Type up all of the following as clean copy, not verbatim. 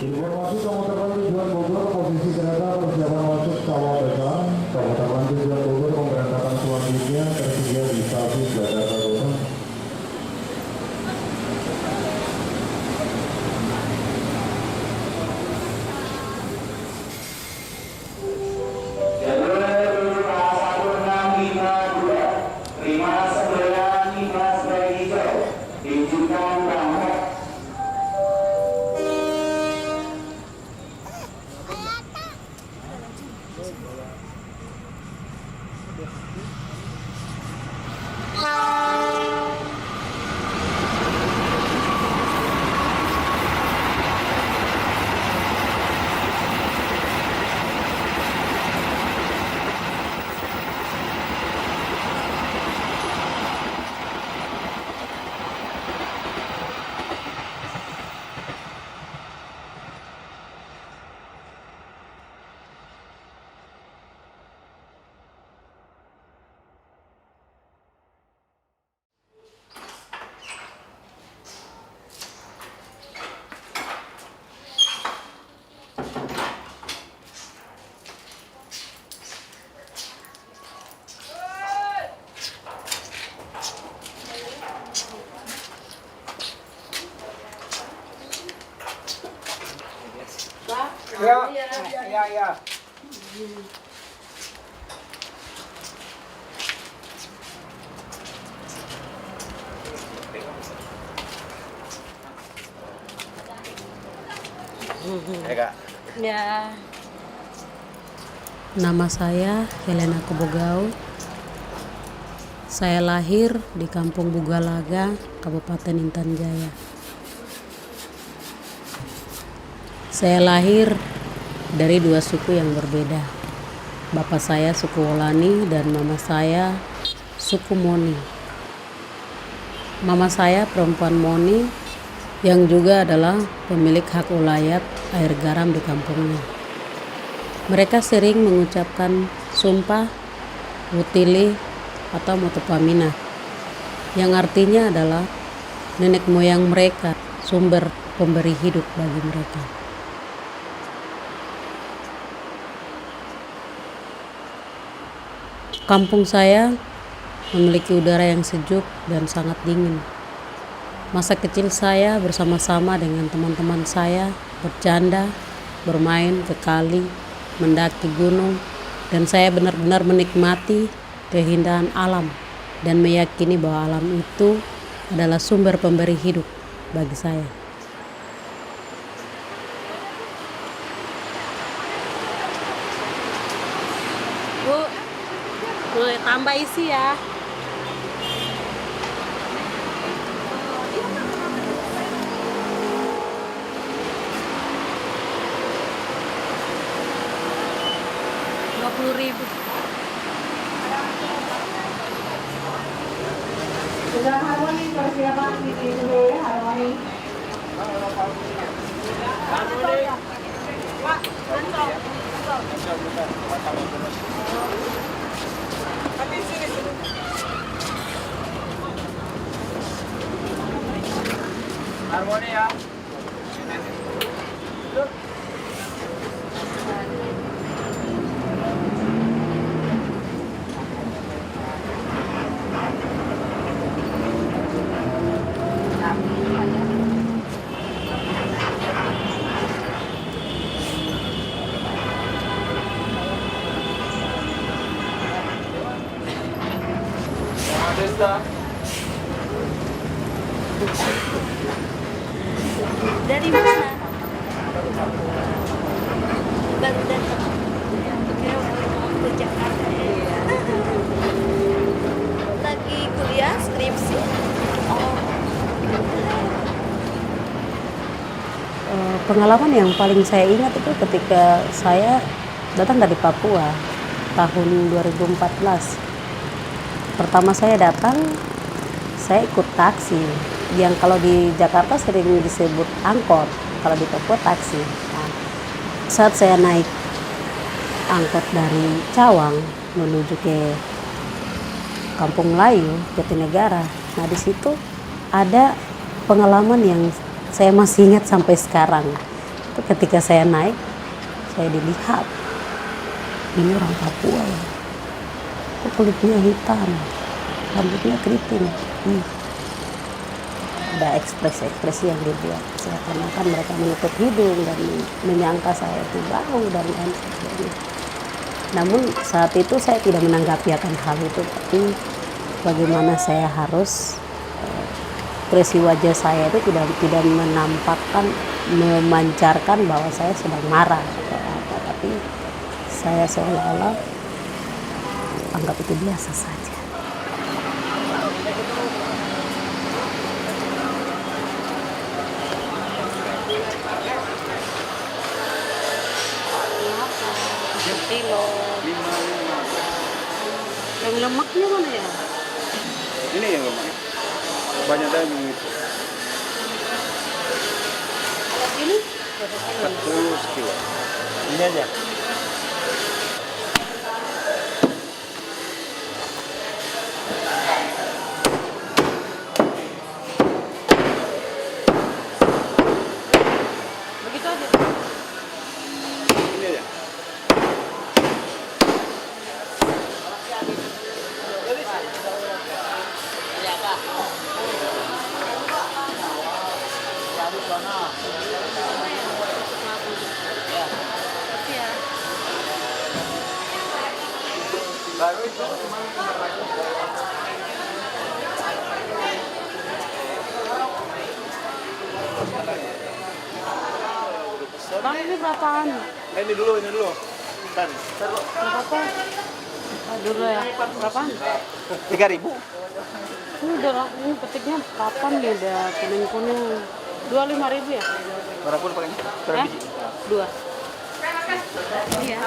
Informasi Kabupaten Tujuan Bogor, posisi kereta persiapan masuk Sawah Besar. Kabupaten Tujuan Bogor pemberangkatan selanjutnya tersedia di stasiun Jakarta Kota. Ya. Kak. Ya. Nama saya Helena Kebogau. Saya lahir di Kampung Bugalaga, Kabupaten Intan Jaya. Saya lahir dari dua suku yang berbeda. Bapak saya suku Wolani dan mama saya suku Moni. Mama saya perempuan Moni yang juga adalah pemilik hak ulayat air garam di kampungnya. Mereka sering mengucapkan sumpah, wutili, atau mutupamina, yang artinya adalah nenek moyang mereka sumber pemberi hidup bagi mereka. Kampung saya memiliki udara yang sejuk dan sangat dingin. Masa kecil saya bersama-sama dengan teman-teman saya bercanda, bermain ke kali, mendaki gunung, dan saya benar-benar menikmati keindahan alam dan meyakini bahwa alam itu adalah sumber pemberi hidup bagi saya. Bu, boleh tambah isi ya. Rp20.000. Sudah harmoni persiapan ini dulu ya, harmoni. Pak, kantong. Harmoni ya. Dari mana? Baru datang. Kira mau ke Jakarta ya. Lagi kuliah skripsi. Oh. Pengalaman yang paling saya ingat itu ketika saya datang dari Papua tahun 2014. Pertama saya datang, saya ikut taksi yang kalau di Jakarta sering disebut angkot, kalau di Papua taksi. Nah, saat saya naik angkot dari Cawang menuju ke Kampung Melayu, Jatinegara, nah di situ ada pengalaman yang saya masih ingat sampai sekarang. Itu ketika saya naik, saya dilihat, ini orang Papua ya. Kok kulitnya hitam, rambutnya keriting. Ada ekspresi-ekspresi yang dibuat. Seakan-akan mereka menutup hidung dan menyangka saya itu bau dan lain sebagainya. Namun saat itu saya tidak menanggapi akan hal itu, tapi bagaimana saya harus ekspresi wajah saya itu tidak menampakkan, memancarkan bahwa saya sedang marah atau apa, tapi saya seolah-olah anggap itu biasa saja. Kilo. Yang lemaknya mana ya? Ini yang lemak. Banyak daging itu. Ini 40 kilo. Ini aja. begitu aja. Ini aja. Baru itu. Bang, ini berapaan? Ini dulu. Bentar. Berapa? Dulu ya. Berapaan? 3.000. Ini udah, ini petiknya kapan ya? Udah kuning-kuning. 25.000 ya? Berapa paling? Eh? 2. Iya.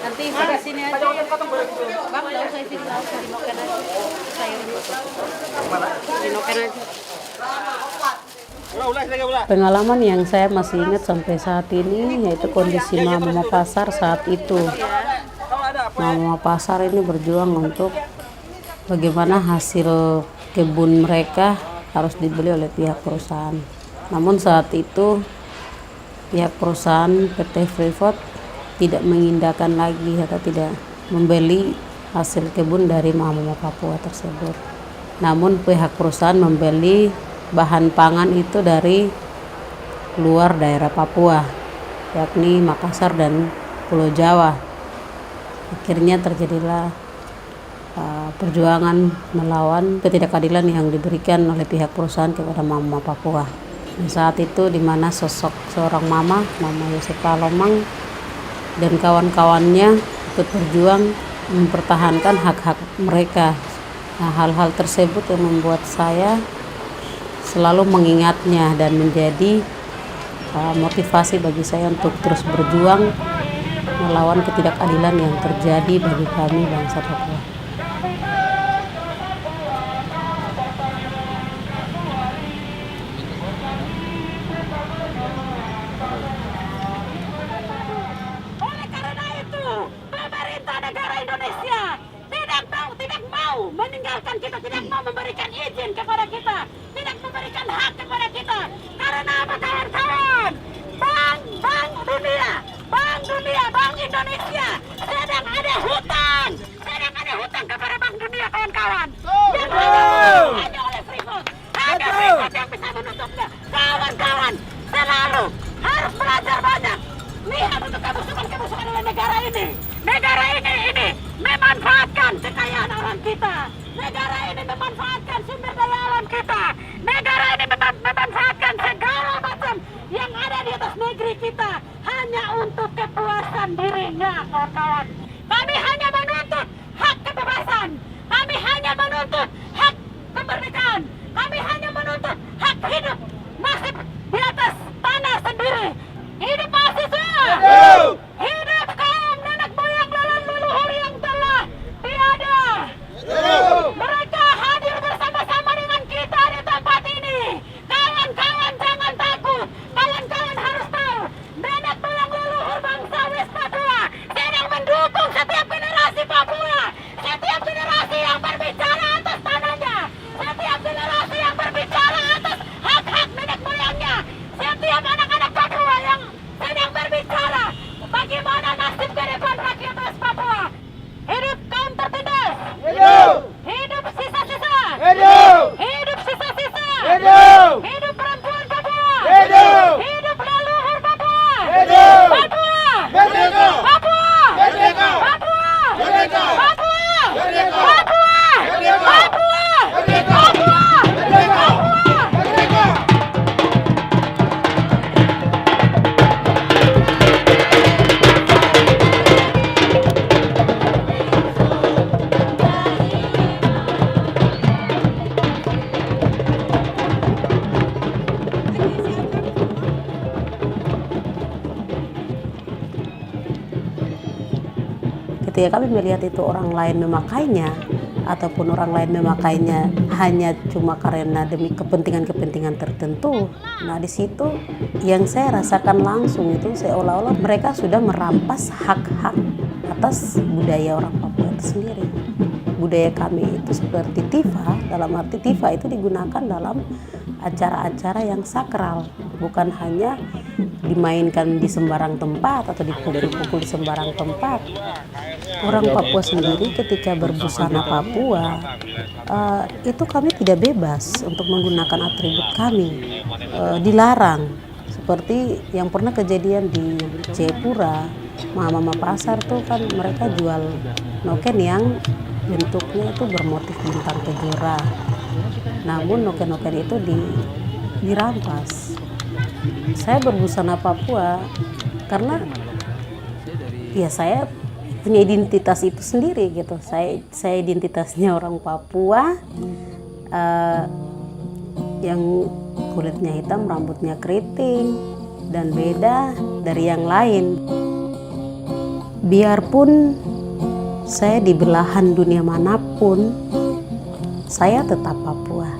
Nanti di sini aja. Bang, nggak usah isi lauk, dinoken aja. Sayur dinoken aja. Pengalaman yang saya masih ingat sampai saat ini yaitu kondisi Mama Pasar saat itu. Mama Pasar ini berjuang untuk bagaimana hasil kebun mereka harus dibeli oleh pihak perusahaan. Namun saat itu pihak perusahaan PT Freeport tidak mengindahkan lagi atau tidak membeli hasil kebun dari Mama Papua tersebut. Namun pihak perusahaan membeli bahan pangan itu dari luar daerah Papua, yakni Makassar dan Pulau Jawa. Akhirnya terjadilah perjuangan melawan ketidakadilan yang diberikan oleh pihak perusahaan kepada Mama Papua. Dan saat itu di mana sosok seorang Mama Yosefa Lomang dan kawan-kawannya ikut berjuang mempertahankan hak-hak mereka. Nah, hal-hal tersebut yang membuat saya selalu mengingatnya dan menjadi motivasi bagi saya untuk terus berjuang melawan ketidakadilan yang terjadi bagi kami bangsa Papua. Oleh karena itu, pemerintah negara Indonesia tidak mau meninggalkan kita, tidak mau memberikan izin kepada kita, tidak memberikan hak kepada kita. Karena apa, kawan-kawan? Bank Dunia, Bank Indonesia sedang ada hutang kepada Bank Dunia, kawan-kawan. Yang hanya oleh Freeport, hanya Freeport yang bisa menutupnya. Kawan-kawan, selalu harus belajar banyak. Lihat untuk kebusukan oleh negara ini. Negara ini memanfaatkan kekayaan orang kita. Negara ini memanfaatkan sumber daya alam kita. Negara ini memanfaatkan segala macam yang ada di atas negeri kita hanya untuk kepuasan dirinya, kawan-kawan. Kami hanya menuntut hak kebebasan. Kami hanya menuntut hak kemerdekaan. Kami hanya menuntut hak hidup, nasib di atas tanah sendiri. Hidup mahasiswa! Hidup kaum nenek moyang leluhur yang telah tiada! Mereka hadir bersama-sama dengan kita di tempat ini. Kawan-kawan jangan takut. Kawan-kawan harus tahu, nenek moyang leluhur bangsa West Papua sedang mendukung setiap generasi Papua. Setiap generasi yang berbicara atas tanahnya. Setiap generasi yang berbicara atas hak-hak ketika kami melihat itu orang lain memakainya, ataupun orang lain memakainya hanya cuma karena demi kepentingan-kepentingan tertentu, nah di situ yang saya rasakan langsung itu seolah-olah mereka sudah merampas hak-hak atas budaya orang Papua itu sendiri. Budaya kami itu seperti tifa, dalam arti tifa itu digunakan dalam acara-acara yang sakral, bukan hanya dimainkan di sembarang tempat atau dipukul-pukul di sembarang tempat. Orang Papua sendiri ketika berbusana Papua itu kami tidak bebas untuk menggunakan atribut kami, dilarang. Seperti yang pernah kejadian di Jayapura, mama-mama pasar tuh kan mereka jual noken yang bentuknya itu bermotif bintang kejora. Namun noken-noken itu dirampas. Saya berbusana Papua karena ya saya punya identitas itu sendiri gitu. Saya identitasnya orang Papua yang kulitnya hitam, rambutnya keriting dan beda dari yang lain. Biarpun saya di belahan dunia manapun, saya tetap Papua.